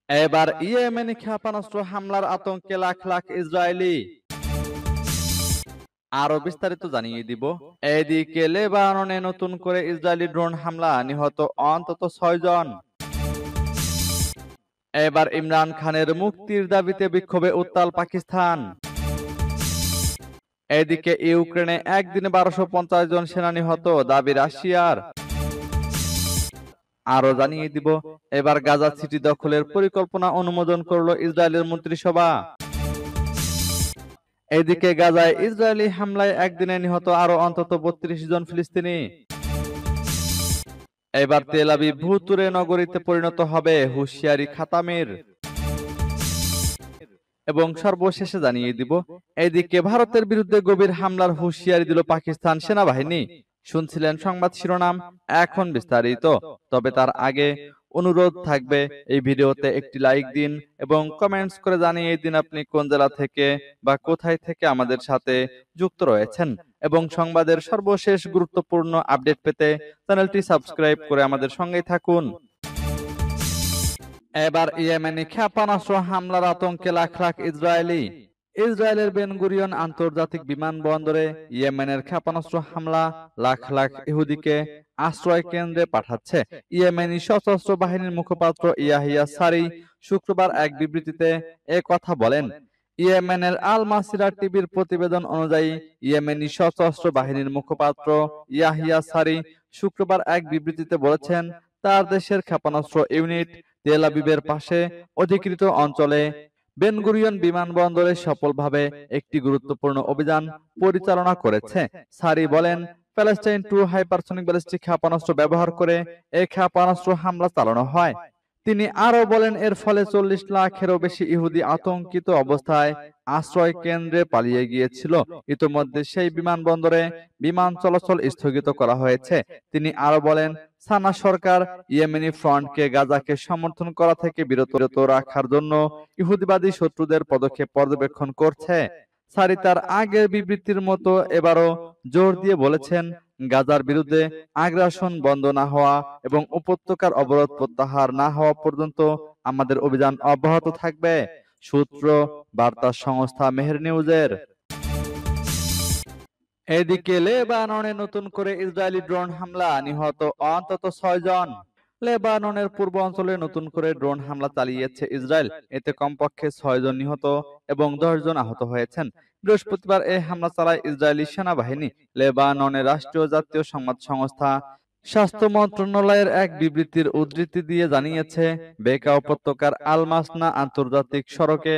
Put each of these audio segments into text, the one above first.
এবার ইয়েমেনি ক্ষেপণাস্ত্র হামলার আতঙ্কে লাখ লাখ ইসরায়েলি। আরো বিস্তারিত জানিয়ে দিব। এদিকে লেবাননে নতুন করে ইসরায়েলি ড্রোন হামলা, নিহত অন্তত 6 জন। এবার ইমরান খানের মুক্তির দাবিতে বিক্ষোভে উত্তাল পাকিস্তান। এদিকে ইউক্রেনে একদিনে 1250 জন সেনা নিহত, দাবি রাশিয়ার। আরো জানিয়ে দিব, এবার গাজা সিটি দখলের পরিকল্পনা অনুমোদন করলো ইসরায়েলের মন্ত্রিসভা। এদিকে গাজায় ইসরায়েলি হামলায় একদিনে নিহত আরো অন্তত 32 জন ফিলিস্তিনি। এবার তেল আবিব ভুতুড়ে নগরীতে পরিণত হবে, হুঁশিয়ারি খাতামের। এবং সর্বশেষে জানিয়ে দিব, এদিকে ভারতের বিরুদ্ধে গভীর হামলার হুঁশিয়ারি দিল পাকিস্তান সেনাবাহিনী। শুনছিলেন সংবাদ শিরোনাম, এখন বিস্তারিত। তবে তার আগে অনুরোধ থাকবে, এই ভিডিওতে একটি লাইক দিন এবং কমেন্টস করে জানিয়ে দিন আপনি কোন জেলা থেকে বা কোথায় থেকে আমাদের সাথে যুক্ত রয়েছেন। এবং সংবাদের সর্বশেষ গুরুত্বপূর্ণ আপডেট পেতে চ্যানেলটি সাবস্ক্রাইব করে আমাদের সঙ্গেই থাকুন। এবার ইয়েমেনি ক্ষেপণাস্ত্র হামলার আতঙ্কে লাখ লাখ ইসরায়েলি। ইসরায়েলের বেন গুরিয়ন আন্তর্জাতিক বিমানবন্দরে ইয়েমেনের ক্ষেপণাস্ত্র হামলা লাখ লাখ ইহুদিকে আশ্রয় কেন্দ্রে পাঠাচ্ছে। ইয়েমেনি সশস্ত্র বাহিনীর মুখপাত্র ইয়াহিয়া সারি শুক্রবার এক বিবৃতিতে কথা বলেন। ইয়েমেনের আল মাসিরা টিভির প্রতিবেদন অনুযায়ী ইয়েমেনি সশস্ত্র বাহিনীর মুখপাত্র ইয়াহিয়া সারি শুক্রবার এক বিবৃতিতে বলেছেন, তার দেশের ক্ষেপণাস্ত্র ইউনিট তেল আবিবের পাশে অধিকৃত অঞ্চলে বেন গুরিয়ন বিমানবন্দরে সফলভাবে একটি গুরুত্বপূর্ণ অভিযান পরিচালনা করেছে। সারি বলেন, প্যালেস্টাইন 2 হাইপারসনিক ব্যালিস্টিক ক্ষেপণাস্ত্র ব্যবহার করে এই ক্ষেপণাস্ত্র হামলা চালানো হয়। তিনি আরো বলেন, এর ফলে 40 লাখেরও বেশি ইহুদি আতঙ্কিত অবস্থায় আশ্রয় কেন্দ্রে পালিয়ে গিয়েছিল। ইতোমধ্যে সেই বিমানবন্দরে বিমান চলাচল স্থগিত করা হয়েছে। তিনি আরো বলেন, সানা সরকার ইয়েমেনি ফ্রন্টকে গাজাকে সমর্থন করা থেকে বিরত রাখার জন্য ইহুদিবাদী শত্রুদের পদক্ষেপ পর্যবেক্ষণ করছে। সারি তার আগের বিবৃতির মতো এবারও জোর দিয়ে বলেছেন, গাজার বিরুদ্ধে আগ্রাসন বন্ধ না হওয়া এবং উপত্যকার অবরোধ প্রত্যাহার না হওয়া পর্যন্ত আমাদের অভিযান অব্যাহত থাকবে। সূত্র বার্তা সংস্থা মেহের নিউজের। এদিকে লেবাননে নতুন করে ইসরায়েলি ড্রোন হামলা, নিহত অন্তত 6 জন। লেবাননের পূর্ব অঞ্চলে নতুন করে ড্রোন হামলা চালিয়েছে ইসরায়েল। এতে কমপক্ষে 6 জন নিহত এবং 10 জন আহত হয়েছেন। বৃহস্পতিবার এই হামলা চালায় ইসরায়েলি সেনাবাহিনী। লেবাননের রাষ্ট্রীয় জাতীয় সংবাদ সংস্থা স্বাস্থ্য মন্ত্রণালয়ের এক বিবৃতির উদ্ধৃতি দিয়ে জানিয়েছে, বেকা উপত্যকার আল মাসনা আন্তর্জাতিক সড়কে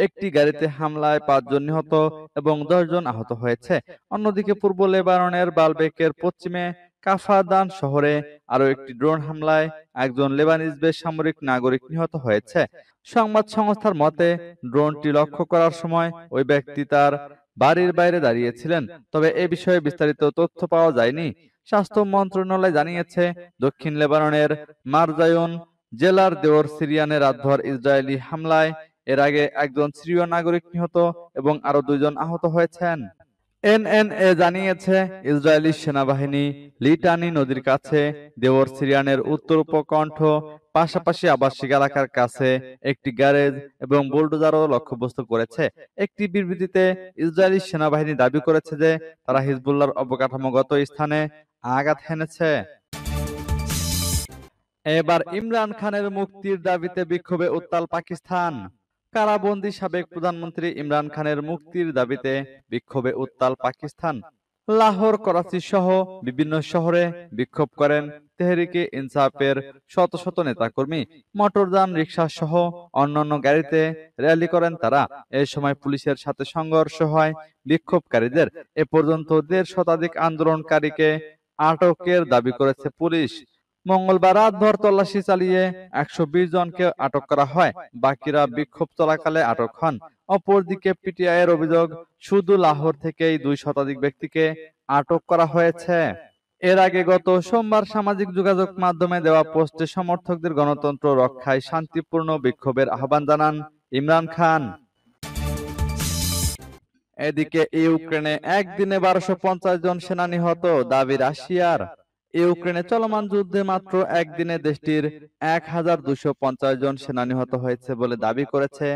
একটি গাড়িতে হামলায় 5 জন নিহত এবং 10 জন আহত হয়েছে। অন্যদিকে পূর্ব লেবাননের বালবেকের পশ্চিমে কাফাদান শহরে আরো একটি ড্রোন হামলায় একজন লেবানিজ বেসামরিক নাগরিক নিহত হয়েছে। সংবাদ সংস্থার মতে, ড্রোনটি লক্ষ্য করার সময় ওই ব্যক্তি তার বাড়ির বাইরে দাঁড়িয়েছিলেন। তবে এ বিষয়ে বিস্তারিত তথ্য পাওয়া যায়নি। স্বাস্থ্য মন্ত্রণালয় জানিয়েছে, দক্ষিণ লেবাননের মারজায়ুন জেলার দেওর সিরিয়ানে রাতভর ইসরায়েলি হামলায় এর আগে একজন সিরীয় নাগরিক নিহত এবং আরো 2 জন আহত হয়েছেন। এনএনএ জানিয়েছে, ইসরায়েলি সেনাবাহিনী লিটানি নদীর কাছে দেওর সিরিয়ানের উত্তর উপকণ্ঠ পাশাপাশি আবাসিক এলাকার কাছে একটি গ্যারেজ এবং বুলডোজারও লক্ষ্যবস্তু করেছে। একটি বিবৃতিতে ইসরায়েলি সেনাবাহিনী দাবি করেছে যে তারা হিজবুল্লাহর অবকাঠামোগত স্থানে আঘাত হেনেছে। এবার ইমরান খানের মুক্তির দাবিতে বিক্ষোভে উত্তাল পাকিস্তান। কারাবন্দী সাবেক প্রধানমন্ত্রী ইমরান খানের মুক্তির দাবিতে বিক্ষোভে উত্তাল পাকিস্তান। লাহোর, করাচি সহ বিভিন্ন শহরে বিক্ষোভ করেন তেহরিকে ইনসাফের শত শত নেতাকর্মী। মোটরযান, রিকশা সহ অন্যান্য গাড়িতে র্যালি করেন তারা। এই সময় পুলিশের সাথে সংঘর্ষ হয় বিক্ষোভকারীদের। এ পর্যন্ত 1.5 শতাধিক আন্দোলনকারীকে আটকের দাবি করেছে পুলিশ। মঙ্গলবার রাতভর তল্লাশি চালিয়ে 120 জনকে আটক করা হয়। বাকিরা বিক্ষোভ চলাকালে আটক হন। অপরদিকে পিটিআই এর অভিযোগ, শুধু লাহোর থেকেই 2 শতাধিক ব্যক্তিকে আটক করা হয়েছে। এর আগে গত সোমবার সামাজিক যোগাযোগ মাধ্যমে দেওয়া পোস্টে সমর্থকদের গণতন্ত্র রক্ষায় শান্তিপূর্ণ বিক্ষোভের আহ্বান জানান ইমরান খান। এদিকে ইউক্রেনে একদিনে 1250 জন সেনা নিহত, দাবি রাশিয়ার। ইউক্রেনে চলমান যুদ্ধে মাত্র একদিনে দেশটির 1250 জন সেনা নিহত হয়েছে বলে দাবি করেছে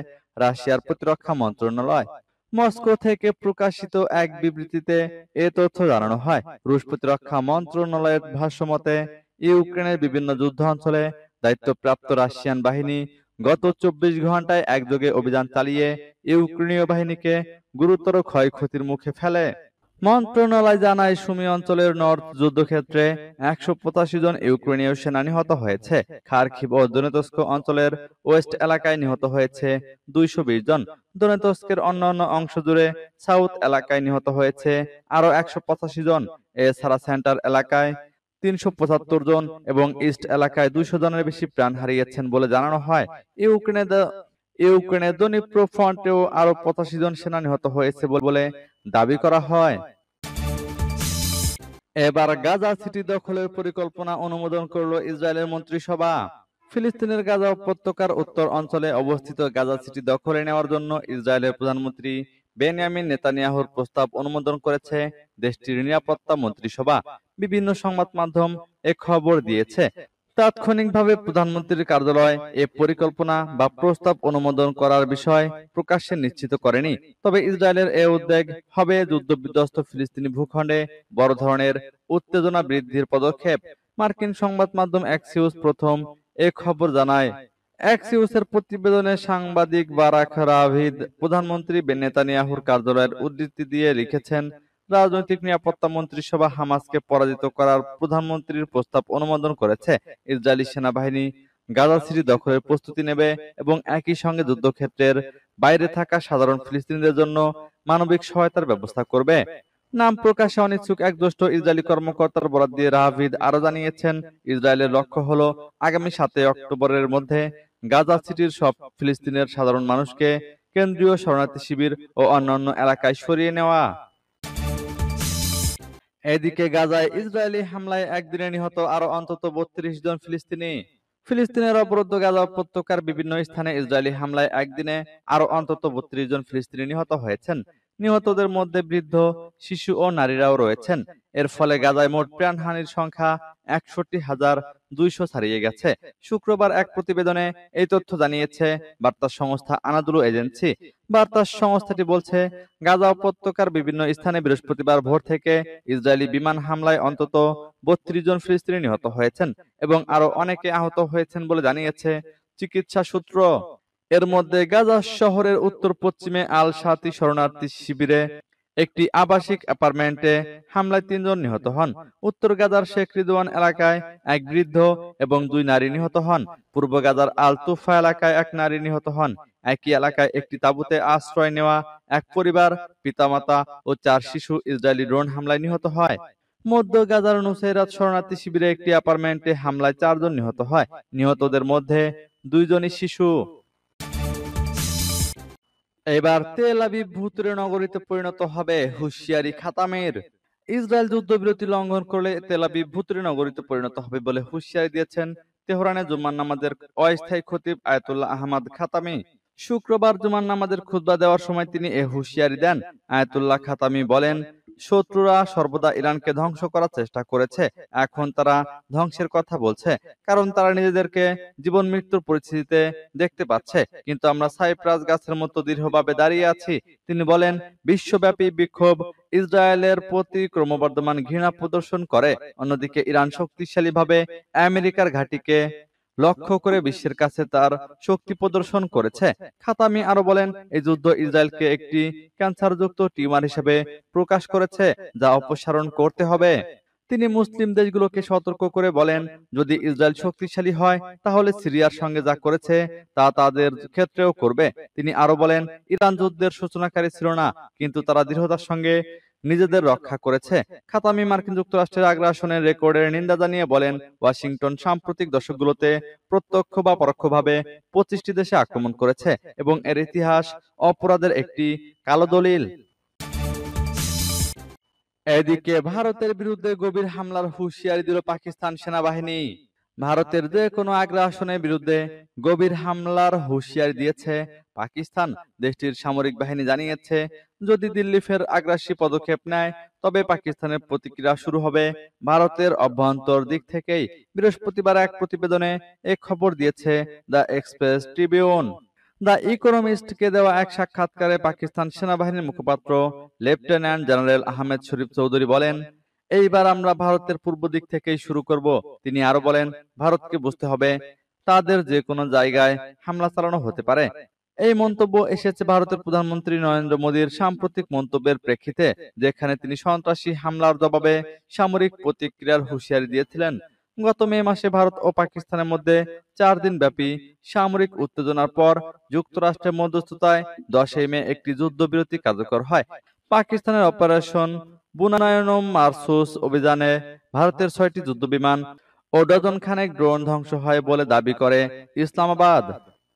রাশিয়ার প্রতিরক্ষা মন্ত্রণালয়। মস্কো থেকে প্রকাশিত এক বিবৃতিতে এ তথ্য জানানো হয়। রুশ প্রতিরক্ষা মন্ত্রণালয়ের ভাষ্যমতে, ইউক্রেনের বিভিন্ন যুদ্ধ অঞ্চলে দায়িত্বপ্রাপ্ত রাশিয়ান বাহিনী গত 24 ঘন্টায় একযোগে অভিযান চালিয়ে ইউক্রেনীয় বাহিনীকে গুরুতর ক্ষয়ক্ষতির মুখে ফেলে। মন্ত্রণালয় জানায়, সুমি অঞ্চলের নর্থ যুদ্ধক্ষেত্রে 185 জন ইউক্রেনীয় সেনা নিহত হয়েছে। খার্কিভ ও দনেতস্ক অঞ্চলের ওয়েস্ট এলাকায় নিহত হয়েছে 220 জন। দনেতস্কের অন্যান্য অংশ জুড়ে সাউথ এলাকায় নিহত হয়েছে আরো 185 জন। এছাড়া সেন্টার এলাকায় 375 জন এবং ইস্ট এলাকায় 200 জনের বেশি প্রাণ হারিয়েছেন বলে জানানো হয়। ইউক্রেনের দনিপ্রো ফ্রন্টেও আরো 85 জন সেনা নিহত হয়েছে বলে দাবি করা হয়। এবার গাজা সিটি দখলের পরিকল্পনা অনুমোদন করল ইসরায়েলের মন্ত্রিসভা। ফিলিস্তিনের গাজা উপত্যকার উত্তর অঞ্চলে অবস্থিত গাজা সিটি দখলে নেওয়ার জন্য ইসরায়েলের প্রধানমন্ত্রী বেনিয়ামিন নেতানিয়াহুর প্রস্তাব অনুমোদন করেছে দেশটির নিরাপত্তা মন্ত্রিসভা। বিভিন্ন সংবাদ মাধ্যম এ খবর দিয়েছে। তাৎক্ষণিকভাবে প্রধানমন্ত্রীর কার্যালয় এ পরিকল্পনা বা প্রস্তাব অনুমোদন করার বিষয় প্রকাশ্যে নিশ্চিত করেনি। তবে ইসরায়েলের এ উদ্যোগ হবে যুদ্ধবিধ্বস্ত ফিলিস্তিনি ভূখণ্ডে বড় ধরনের উত্তেজনা বৃদ্ধির পদক্ষেপ। মার্কিন সংবাদ মাধ্যম অ্যাক্সিওস প্রথম এ খবর জানায়। অ্যাক্সিওসের প্রতিবেদনে সাংবাদিক বারাক রাভিদ প্রধানমন্ত্রী নেতানিয়াহুর কার্যালয়ের উদ্ধৃতি দিয়ে লিখেছেন, রাজনৈতিক নিরাপত্তা মন্ত্রিসভা হামাসকে পরাজিত করার প্রধানমন্ত্রীর প্রস্তাব অনুমোদন করেছে। ইসরায়েলি সেনাবাহিনী গাজা সিটি দখলের প্রস্তুতি নেবে এবং একই সঙ্গে যুদ্ধক্ষেত্রের বাইরে থাকা সাধারণ ফিলিস্তিনিদের জন্য মানবিক সহায়তার ব্যবস্থা করবে। নাম প্রকাশে অনিচ্ছুক এক জ্যেষ্ঠ ইসরায়েলি কর্মকর্তার বরাত দিয়ে রাভিদ আরো জানিয়েছেন, ইসরায়েলের লক্ষ্য হলো আগামী 7 অক্টোবরের মধ্যে গাজা সিটির সব ফিলিস্তিনের সাধারণ মানুষকে কেন্দ্রীয় শরণার্থী শিবির ও অন্যান্য এলাকায় সরিয়ে নেওয়া। এদিকে গাজায় ইসরায়েলি হামলায় একদিনে নিহত আরো অন্তত 32 জন ফিলিস্তিনি। ফিলিস্তিনের অবরুদ্ধ গাজা উপত্যকার বিভিন্ন স্থানে ইসরায়েলি হামলায় একদিনে আরো অন্তত 32 জন ফিলিস্তিনি নিহত হয়েছেন। নিহতদের মধ্যে বৃদ্ধ, শিশু ও নারীরাও রয়েছেন। এর ফলে গাজায় মোট প্রাণহানির সংখ্যা 61,200 ছাড়িয়ে গেছে। শুক্রবার এক প্রতিবেদনে এই তথ্য জানিয়েছে বার্তা সংস্থা আনাদুলু এজেন্সি। বার্তা সংস্থাটি বলছে, গাজা উপত্যকার বিভিন্ন স্থানে বৃহস্পতিবার ভোর থেকে ইসরায়েলি বিমান হামলায় অন্তত 32 জন ফিলিস্তিনি নিহত হয়েছেন এবং আরো অনেকে আহত হয়েছেন বলে জানিয়েছে চিকিৎসা সূত্র। এর মধ্যে গাজা শহরের উত্তর পশ্চিমে আল শাতি শরণার্থী শিবিরে একটি আবাসিক অ্যাপার্টমেন্টে হামলায় 3 জন নিহত হন। উত্তর গাজার শেখ রিদওয়ান এলাকায় এক বৃদ্ধ এবং 2 নারী নিহত হন। পূর্ব গাজার আল তুফা এলাকায় এক নারী নিহত হন। একই এলাকায় একটি তাঁবুতে আশ্রয় নেওয়া এক পরিবার, পিতামাতা ও 4 শিশু ইসরায়েলি ড্রোন হামলায় নিহত হয়। মধ্য গাজার নুসাইরাত শরণার্থী শিবিরে একটি অ্যাপার্টমেন্টে হামলায় 4 জন নিহত হয়। নিহতদের মধ্যে 2 জনই শিশু। এবার তেল আবিব ভুতুড়ে নগরীতে পরিণত হবে, হুঁশিয়ারি খাতামের। ইসরায়েল যুদ্ধবিরতি লঙ্ঘন করলে তেল আবিব ভুতুড়ে নগরীতে পরিণত হবে বলে হুঁশিয়ারি দিয়েছেন তেহরানে জুমার নামাজের অস্থায়ী খতিব আয়াতুল্লাহ আহমদ খাতামি। শুক্রবার জুমার নামাজের খুতবা দেওয়ার সময় তিনি এ হুঁশিয়ারি দেন। আয়াতুল্লাহ খাতামি বলেন, শত্রুরা সর্বদা ইরানকে ধ্বংস করার চেষ্টা করেছে। এখন তারা ধ্বংসের কথা বলছে, কারণ তারা নিজেদেরকে জীবন মৃত্যুর পরিস্থিতিতে দেখতে পাচ্ছে, কিন্তু আমরা সাইপ্রাস গাছের মতো দৃঢ়ভাবে দাঁড়িয়ে আছি। তিনি বলেন, বিশ্বব্যাপী বিক্ষোভ ইসরায়েলের প্রতি ক্রমবর্ধমান ঘৃণা প্রদর্শন করে। অন্যদিকে ইরান শক্তিশালীভাবে আমেরিকার ঘাঁটিকে লক্ষ্য করে বিশ্বের কাছে তার শক্তি প্রদর্শন করেছে। খাতামি আরো বলেন, এই যুদ্ধ ইসরায়েলকে একটি ক্যান্সারযুক্ত টিউমার হিসেবে প্রকাশ করেছে, যা অপসারণ করতে হবে। তিনি মুসলিম দেশগুলোকে সতর্ক করে বলেন, যদি ইসরায়েল শক্তিশালী হয় তাহলে সিরিয়ার সঙ্গে যা করেছে তা তাদের ক্ষেত্রেও করবে। তিনি আরো বলেন, ইরান যুদ্ধের সূচনাকারী ছিল না, কিন্তু তারা দৃঢ়তার সঙ্গে নিজেদের রক্ষা করেছে। খাতামি মার্কিন যুক্তরাষ্ট্রের আগ্রাসনের রেকর্ডের নিন্দা জানিয়ে বলেন, ওয়াশিংটন সাম্প্রতিক দশকগুলোতে প্রত্যক্ষ বা পরোক্ষভাবে 25টি দেশে আক্রমণ করেছে এবং এর ইতিহাস অপরাধের একটি কালো দলিল। এদিকে ভারতের বিরুদ্ধে গভীর হামলার হুঁশিয়ারি দিল পাকিস্তান সেনাবাহিনী। ভারতের যে কোনো আগ্রাসনের বিরুদ্ধে গভীর হামলার হুঁশিয়ারি দিয়েছে পাকিস্তান। দেশটির সামরিক বাহিনী জানিয়েছে, যদি দিল্লি ফের আগ্রাসী পদক্ষেপ নেয় তবে পাকিস্তানের প্রতিক্রিয়া শুরু হবে ভারতের অভ্যন্তর দিক থেকেই। বৃহস্পতিবার এক প্রতিবেদনে এ খবর দিয়েছে দ্য এক্সপ্রেস ট্রিবিউন। দ্য ইকোনমিস্টকে দেওয়া এক সাক্ষাৎকারে পাকিস্তান সেনাবাহিনীর মুখপাত্র লেফটেন্যান্ট জেনারেল আহমেদ শরীফ চৌধুরী বলেন, এইবার আমরা ভারতের পূর্ব দিক থেকেই শুরু করব। তিনি আরো বলেন, ভারতকে বুঝতে হবে তাদের যে কোনো জায়গায় হামলা চালানো হতে পারে। এই মন্তব্য এসেছে ভারতের প্রধানমন্ত্রী নরেন্দ্র মোদীর সাম্প্রতিক মন্তব্যের প্রেক্ষিতে, যেখানে তিনি সন্ত্রাসী হামলার জবাবে সামরিক প্রতিক্রিয়ার হুঁশিয়ারি দিয়েছিলেন। গত মে মাসে ভারত ও পাকিস্তানের মধ্যে ৪ দিন ব্যাপী সামরিক উত্তেজনার পর যুক্তরাষ্ট্রের মধ্যস্থতায় ১০ই মে একটি যুদ্ধবিরতি কার্যকর হয়। পাকিস্তানের অপারেশন বুনায়নম মারসুস অভিযানে ভারতের ৬টি যুদ্ধবিমান ও ডজন খানেক ড্রোন ধ্বংস হয় বলে দাবি করে ইসলামাবাদ।